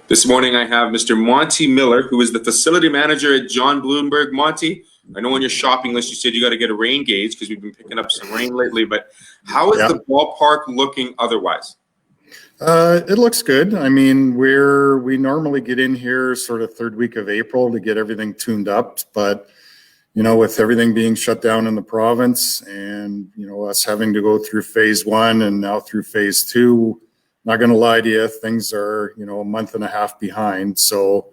This morning I have Mr. Monte Miller, who is the facility manager at John Blumberg. Monte, I know on your shopping list you said you got to get a rain gauge because we've been picking up some rain lately, but how is the ballpark looking otherwise? It looks good. I mean, we normally get in here sort of third week of April to get everything tuned up, but with everything being shut down in the province and us having to go through phase one and now through phase two, not going to lie to you, things are a month and a half behind. So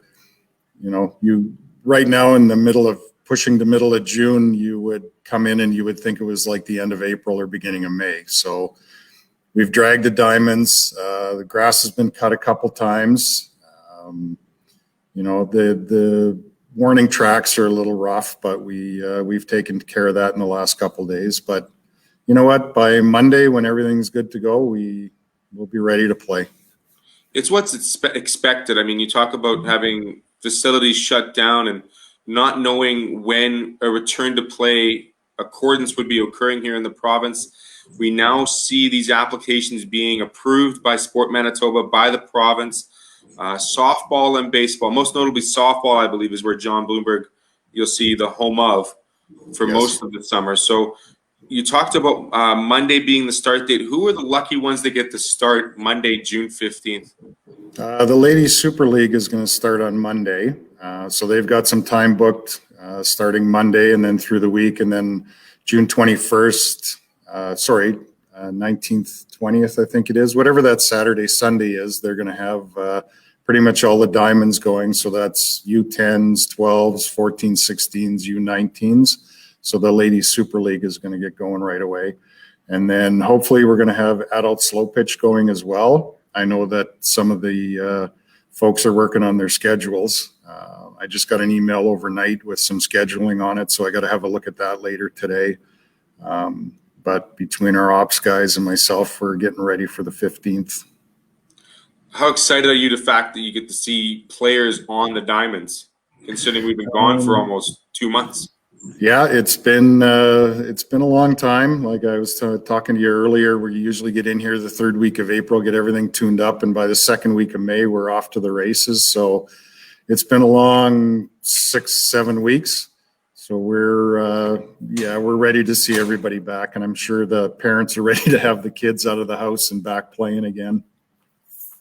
you right now in the middle of pushing the middle of June, you would come in and you would think it was like the end of April or beginning of May. So we've dragged the diamonds. The grass has been cut a couple times. The warning tracks are a little rough, but we've taken care of that in the last couple of days. But you know what? By Monday, when everything's good to go, we'll be ready to play. It's what's expected. I mean, you talk about having facilities shut down and not knowing when a return to play accordance would be occurring here in the province. We now see these applications being approved by Sport Manitoba, by the province. Softball and baseball, most notably softball, I believe, is where John Blumberg, you'll see the home of for most of the summer. So you talked about Monday being the start date. Who are the lucky ones that get to start Monday, June 15th? The Ladies Super League is going to start on Monday. So they've got some time booked starting Monday and then through the week. And then June 21st, 19th, 20th, I think it is. Whatever that Saturday, Sunday is, they're going to have pretty much all the diamonds going. So that's U10s, 12s, 14s, 16s, U19s. So the Ladies Super League is going to get going right away. And then hopefully we're going to have adult slow pitch going as well. I know that some of the folks are working on their schedules. I just got an email overnight with some scheduling on it, so I got to have a look at that later today. But between our ops guys and myself, we're getting ready for the 15th. How excited are you the fact that you get to see players on the diamonds, considering we've been gone for almost 2 months? Yeah, it's been a long time. Like I was talking to you earlier, we usually get in here the third week of April, get everything tuned up, and by the second week of May, we're off to the races. So it's been a long 6-7 weeks. So we're ready to see everybody back, and I'm sure the parents are ready to have the kids out of the house and back playing again.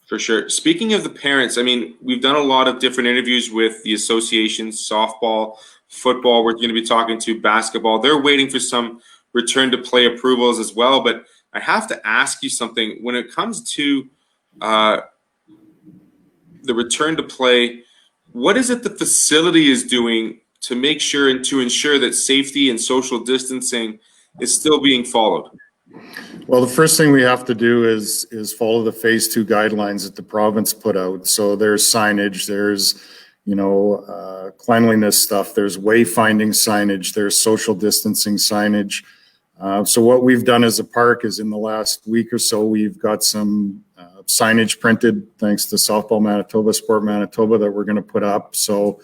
For sure. Speaking of the parents, I mean, we've done a lot of different interviews with the associations, softball, football. We're going to be talking to basketball. They're waiting for some return to play approvals as well. But I have to ask you something. When it comes to the return to play, what is it the facility is doing to make sure and to ensure that safety and social distancing is still being followed? Well, the first thing we have to do is follow the phase 2 guidelines that the province put out. So there's signage, there's cleanliness stuff, there's wayfinding signage, there's social distancing signage. So what we've done as a park is in the last week or so, we've got some signage printed, thanks to Softball Manitoba, Sport Manitoba, that we're going to put up. So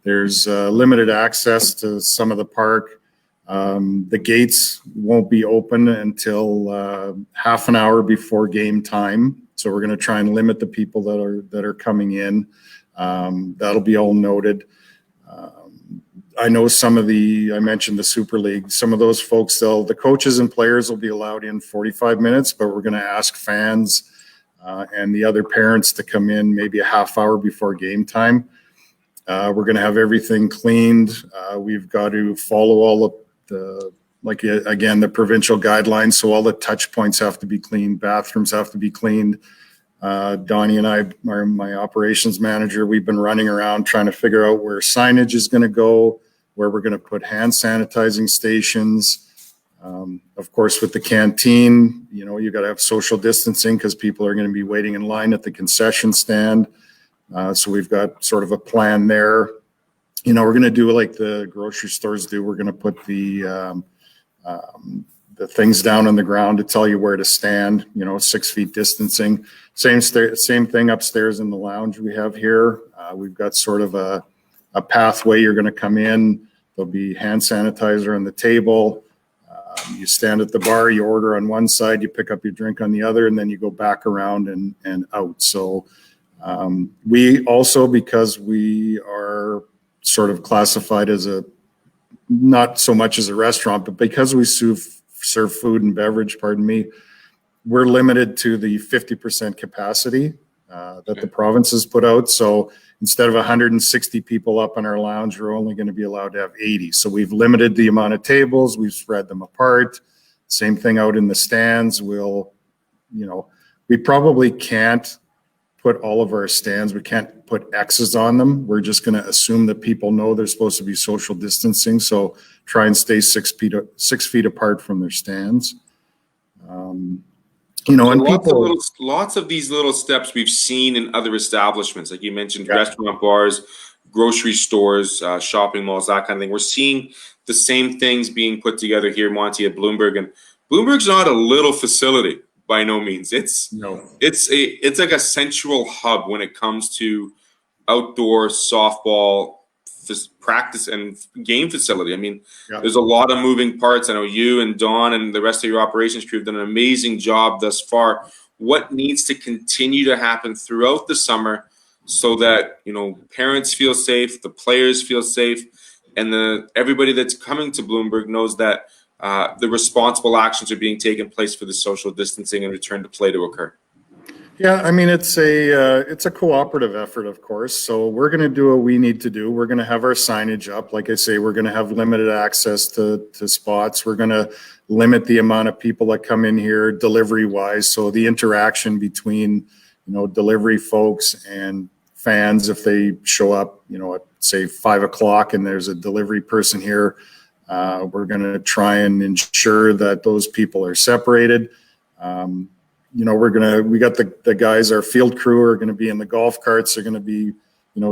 there's limited access to some of the park. The gates won't be open until half an hour before game time. So we're going to try and limit the people that are coming in. That'll be all noted. I know I mentioned the Super League, some of those folks, the coaches and players will be allowed in 45 minutes, but we're going to ask fans and the other parents to come in maybe a half hour before game time. We're going to have everything cleaned. We've got to follow all of the provincial guidelines. So all the touch points have to be cleaned. Bathrooms have to be cleaned. Donnie and I, my operations manager, we've been running around trying to figure out where signage is going to go, where we're going to put hand sanitizing stations. Of course, with the canteen, you got to have social distancing because people are going to be waiting in line at the concession stand. So we've got sort of a plan there. We're going to do like the grocery stores do. We're going to put the things down on the ground to tell you where to stand, 6 feet distancing. Same thing upstairs in the lounge we have here. We've got sort of a pathway. You're going to come in. There'll be hand sanitizer on the table. You stand at the bar, you order on one side, you pick up your drink on the other, and then you go back around and out. So We also, because we are sort of classified as not so much as a restaurant, but because we serve food and beverage, we're limited to the 50% capacity that the province has put out. So instead of 160 people up in our lounge, we're only going to be allowed to have 80. So we've limited the amount of tables, we've spread them apart. Same thing out in the stands. We probably can't put all of our stands, we can't put X's on them. We're just going to assume that people know they're supposed to be social distancing. So try and stay 6 feet apart from their stands. And lots of these little steps we've seen in other establishments, like you mentioned, restaurant, bars, grocery stores, shopping malls, that kind of thing. We're seeing the same things being put together here, Monte, at Blumberg. And Blumberg's not a little facility by no means. It's like a central hub when it comes to outdoor softball practice and game facility. I mean, there's a lot of moving parts. I know you and Don and the rest of your operations crew have done an amazing job thus far. What needs to continue to happen throughout the summer so that, parents feel safe, the players feel safe, and everybody that's coming to Blumberg knows that the responsible actions are being taken place for the social distancing and return to play to occur? Yeah, I mean, it's a cooperative effort, of course. So we're going to do what we need to do. We're going to have our signage up. Like I say, we're going to have limited access to spots. We're going to limit the amount of people that come in here delivery-wise. So the interaction between, delivery folks and fans, if they show up, at say 5 o'clock and there's a delivery person here, we're going to try and ensure that those people are separated. We got the guys, our field crew are going to be in the golf carts. They're going to be,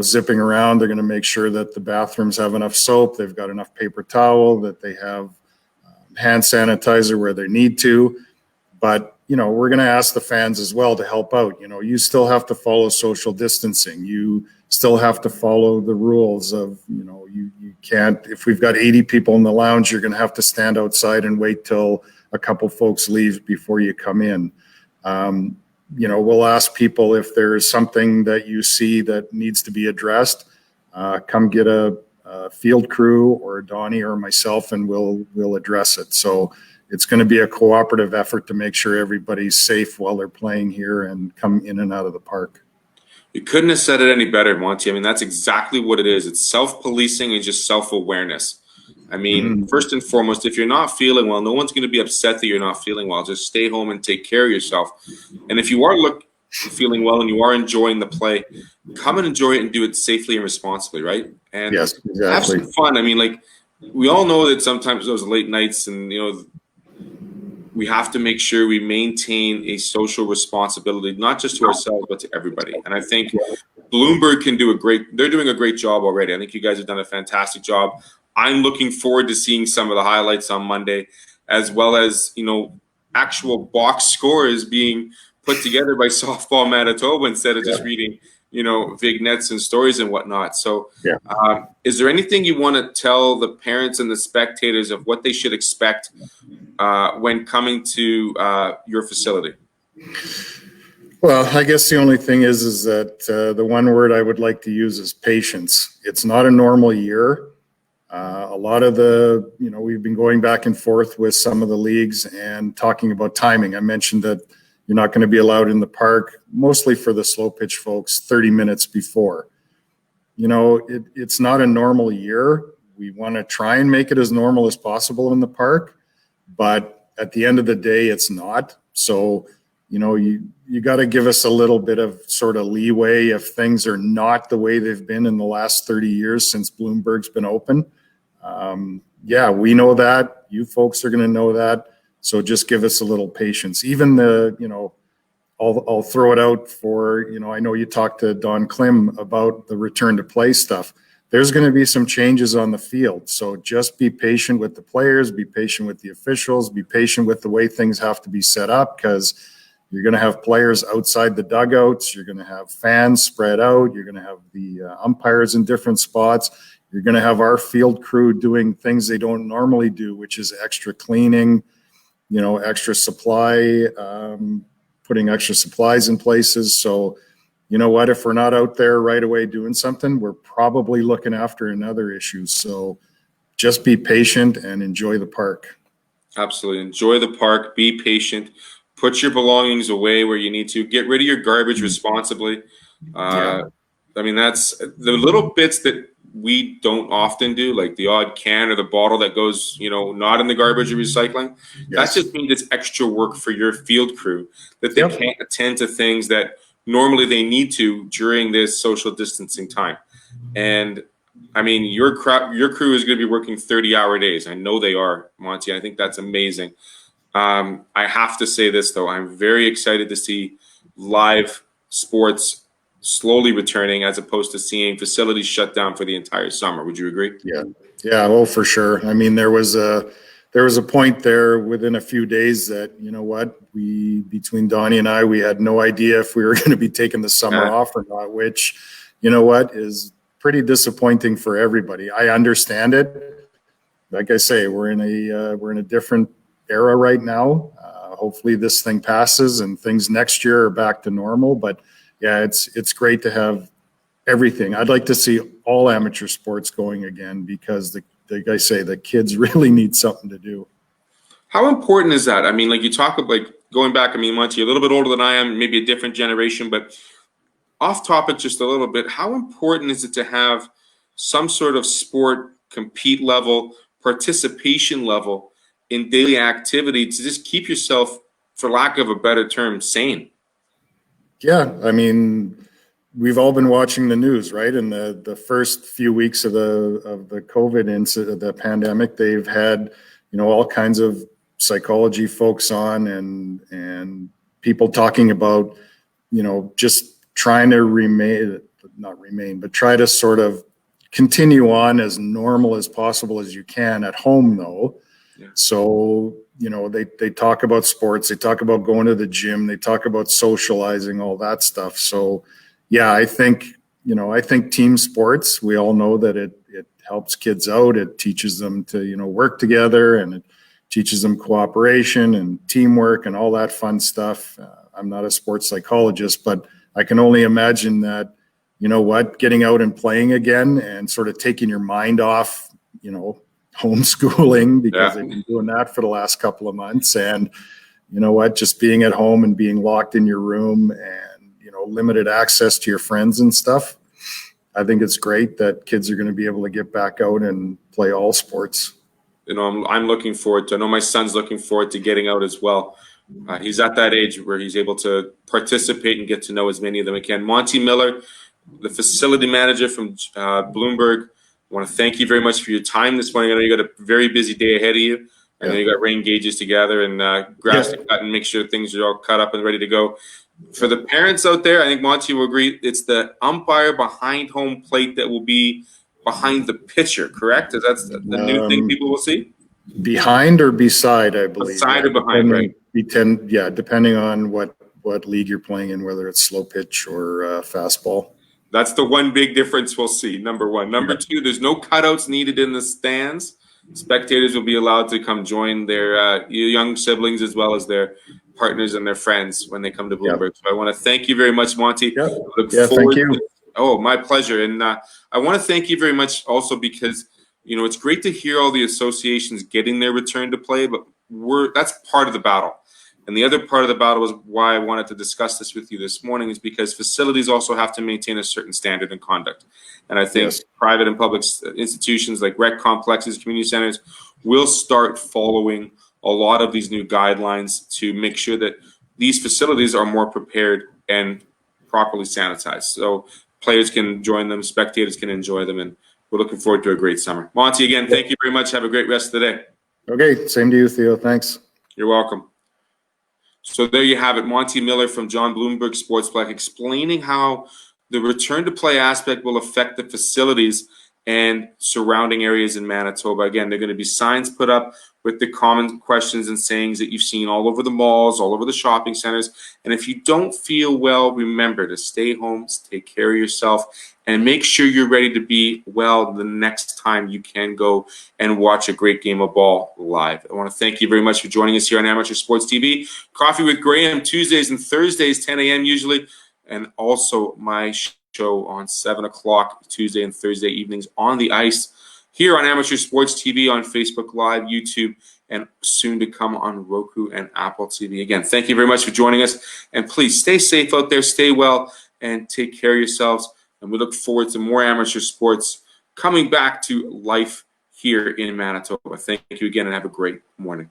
zipping around. They're going to make sure that the bathrooms have enough soap. They've got enough paper towel, that they have hand sanitizer where they need to. But, we're going to ask the fans as well to help out. You still have to follow social distancing. You still have to follow the rules of, you can't, if we've got 80 people in the lounge, you're going to have to stand outside and wait till a couple folks leave before you come in. We'll ask people if there's something that you see that needs to be addressed, come get a field crew or Donnie or myself, and we'll address it. So it's going to be a cooperative effort to make sure everybody's safe while they're playing here and come in and out of the park. You couldn't have said it any better, Monty. I mean, that's exactly what it is. It's self-policing and just self-awareness. I mean, first and foremost, if you're not feeling well, no one's going to be upset that you're not feeling well. Just stay home and take care of yourself. And if you are feeling well and you are enjoying the play, come and enjoy it and do it safely and responsibly, right? And yes, exactly. Have some fun. I mean, we all know that sometimes those late nights and, we have to make sure we maintain a social responsibility, not just to ourselves, but to everybody. And I think Blumberg they're doing a great job already. I think you guys have done a fantastic job. I'm looking forward to seeing some of the highlights on Monday, as well as, actual box scores being put together by Softball Manitoba instead of just reading, vignettes and stories and whatnot. So is there anything you want to tell the parents and the spectators of what they should expect when coming to your facility? Well, I guess the only thing is that the one word I would like to use is patience. It's not a normal year. A lot of we've been going back and forth with some of the leagues and talking about timing. I mentioned that you're not going to be allowed in the park, mostly for the slow pitch folks, 30 minutes before. It's not a normal year. We want to try and make it as normal as possible in the park, but at the end of the day, it's not. So, you got to give us a little bit of sort of leeway if things are not the way they've been in the last 30 years since Blumberg's been open. We know that. You folks are going to know that. So just give us a little patience. Even I'll throw it out for, I know you talked to Don Klim about the return to play stuff. There's going to be some changes on the field. So just be patient with the players, be patient with the officials, be patient with the way things have to be set up, because you're going to have players outside the dugouts. You're going to have fans spread out. You're going to have the umpires in different spots. You're going to have our field crew doing things they don't normally do, which is extra cleaning, extra supply, putting extra supplies in places. So, you know what, if we're not out there right away doing something, we're probably looking after another issue. So just be patient and enjoy the park. Absolutely. Enjoy the park. Be patient. Put your belongings away where you need to. Get rid of your garbage responsibly. Yeah. I mean, that's the little bits that we don't often do, like the odd can or the bottle that goes, not in the garbage or recycling. That Yes. just means it's extra work for your field crew that they Yep. can't attend to things that normally they need to during this social distancing time. And I mean, your crew is going to be working 30-hour days. I know they are, Monty. I think that's amazing. I have to say this, though. I'm very excited to see live sports slowly returning as opposed to seeing facilities shut down for the entire summer. Would you agree? Yeah. Yeah. Well, for sure. I mean, there was a point there within a few days that, you know what, between Donnie and I, we had no idea if we were going to be taking the summer off or not, which, you know what, is pretty disappointing for everybody. I understand it. Like I say, we're in a different era right now. Hopefully this thing passes and things next year are back to normal. But yeah, it's great to have everything. I'd like to see all amateur sports going again because like I say, the kids really need something to do. How important is that? I mean, like you talk about like going back. I mean, Monty, you're a little bit older than I am, maybe a different generation, but off topic just a little bit. How important is it to have some sort of sport compete level, participation level in daily activity to just keep yourself, for lack of a better term, sane? Yeah, I mean, we've all been watching the news, right? In the first few weeks of the COVID incident, the pandemic, they've had, all kinds of psychology folks on and people talking about, just trying to but try to sort of continue on as normal as possible as you can at home, though. Yeah. So, they talk about sports, they talk about going to the gym, they talk about socializing, all that stuff. So, yeah, I think team sports, we all know that it helps kids out. It teaches them to, work together, and it teaches them cooperation and teamwork and all that fun stuff. I'm not a sports psychologist, but I can only imagine that, getting out and playing again and sort of taking your mind off, homeschooling, because they've been doing that for the last couple of months. And just being at home and being locked in your room and, limited access to your friends and stuff. I think it's great that kids are going to be able to get back out and play all sports. I'm looking forward to, I know my son's looking forward to getting out as well. He's at that age where he's able to participate and get to know as many of them as he can. Monte Miller, the facility manager from Blumberg, I want to thank you very much for your time this morning. I know you got a very busy day ahead of you. I know you got rain gauges to gather and grass to cut and make sure things are all cut up and ready to go. For the parents out there, I think Monty will agree, it's the umpire behind home plate that will be behind the pitcher, correct? Is that the new thing people will see? Behind or beside, I believe. Beside or behind, right? Depending on what league you're playing in, whether it's slow pitch or fastball. That's the one big difference we'll see, number one. Number two, there's no cutouts needed in the stands. Spectators will be allowed to come join their young siblings as well as their partners and their friends when they come to Bloomberg. So I want to thank you very much, Monty. Thank you. My pleasure. And I want to thank you very much also because, it's great to hear all the associations getting their return to play, but that's part of the battle. And the other part of the battle is why I wanted to discuss this with you this morning is because facilities also have to maintain a certain standard and conduct. And I think private and public institutions like rec complexes, community centers will start following a lot of these new guidelines to make sure that these facilities are more prepared and properly sanitized. So players can join them, spectators can enjoy them, and we're looking forward to a great summer. Monty, again, thank you very much. Have a great rest of the day. Okay, same to you, Theo. Thanks. You're welcome. So there you have it, Monte Miller from John Blumberg Sportsplex explaining how the return to play aspect will affect the facilities and surrounding areas in Manitoba. Again, there are going to be signs put up with the common questions and sayings that you've seen all over the malls, all over the shopping centers. And if you don't feel well, remember to stay home, take care of yourself, and make sure you're ready to be well the next time you can go and watch a great game of ball live. I want to thank you very much for joining us here on Amateur Sports TV. Coffee with Graham, Tuesdays and Thursdays, 10 a.m. usually. and also my show on 7 o'clock Tuesday and Thursday evenings on the ice here on Amateur Sports TV, on Facebook Live, YouTube, and soon to come on Roku and Apple TV. Again, thank you very much for joining us, and please stay safe out there, stay well, and take care of yourselves. And we look forward to more amateur sports coming back to life here in Manitoba. Thank you again, and have a great morning.